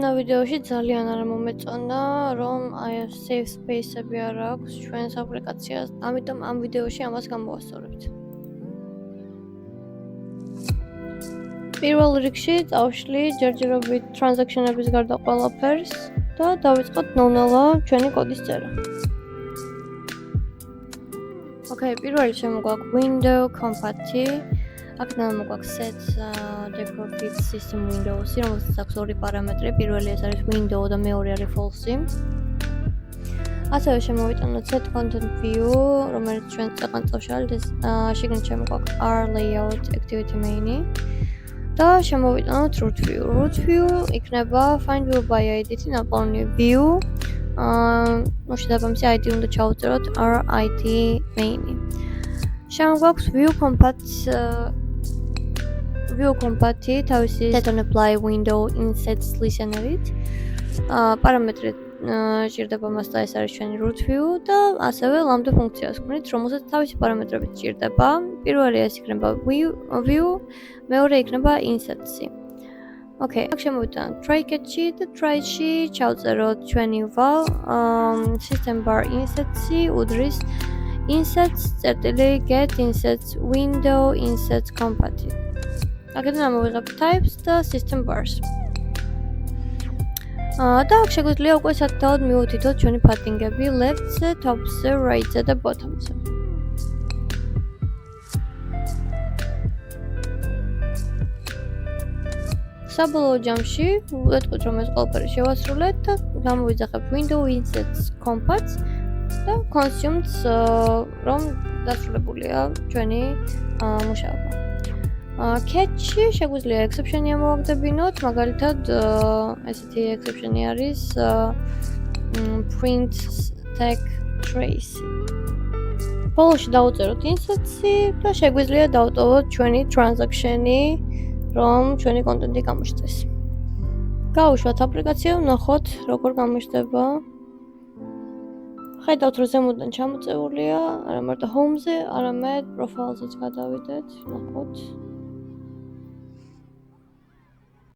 მომდევნო ვიდეოში ძალიან არ მომეწონა, რომ აი save space-ები არ აქვს ჩვენს აპლიკაციას, ამიტომ ამ ვიდეოში ამას გამოვასწორებთ. პირველ რიგში წავშლი ჯერჯერობით transaction-ების გარდა ყველაფერს და დავიწყოთ ნელ-ნელა ჩვენი კოდის წერა. Okay, პირველი შემოგვაქვს window compat-ი. აქედან მოგვაქვს set default system windows-ი, რომელსაც აქვს ორი პარამეტრი. პირველი ეს არის window და მეორე არის false-ი. ასევე შემოვიტანოთ set content view, რომელიც ჩვენ წეგან წავშალეთ, ეს შიგნით შემოგვაქვს r layout activity main-ი. და შემოვიტანოთ root view. Root view იქნება find view by id-ით ნაპოვნი view. შესაბამისი ID უნდა ჩავწეროთ r-id main-ი. შემოგვაქვს view compat-ი თავისი set on apply window insets listener-ით. პარამეტრი ჭირდება მას და ეს არის ჩვენი root view და ასევე lambda ფუნქციას გვქონით, რომელსაც თავისი პარამეტრები ჭირდება. პირველი ეს იქნება view, მეორე იქნება insets-ი. Okay, აქ შემოვიტანოთ try catch-ი და try-ში ჩავწეროთ ჩვენი val system bar insets-ი უდრის insets.get insets window insets compat-ი. აქედან ამოვიღებ types და system bars. და აქ შეგვიძლია უკვე სათითაოდ მივუთითოთ ჩვენი padding-ები left-ზე, top-ზე, right-ზე და bottom-ზე. საბოლოო ჯამში ვეტყვით, რომ ეს ყველაფერი შევასრულეთ და გამოვიძახებ window insets compat და consumed რომ დასრულებულია ჩვენი მუშაობა. Catch-ში შეგვიძლია exception-ი ამოვაგდებინოთ, მაგალითად ესეთი exception-ი არის print tag trace. ბოლოში დავუწეროთ insets-ი და შეგვიძლია დავტოვოთ ჩვენი transaction-ი, რომ ჩვენი კონტენტი გამოჩნდეს. გავუშვათ აპლიკაცია, ვნახოთ როგორ გამოჩნდება. ხედავთ, რომ ზემოდან ჩამოწეულია, არა მარტო home-ზე, არამედ profile-ზეც გადავიდეთ, ვნახოთ.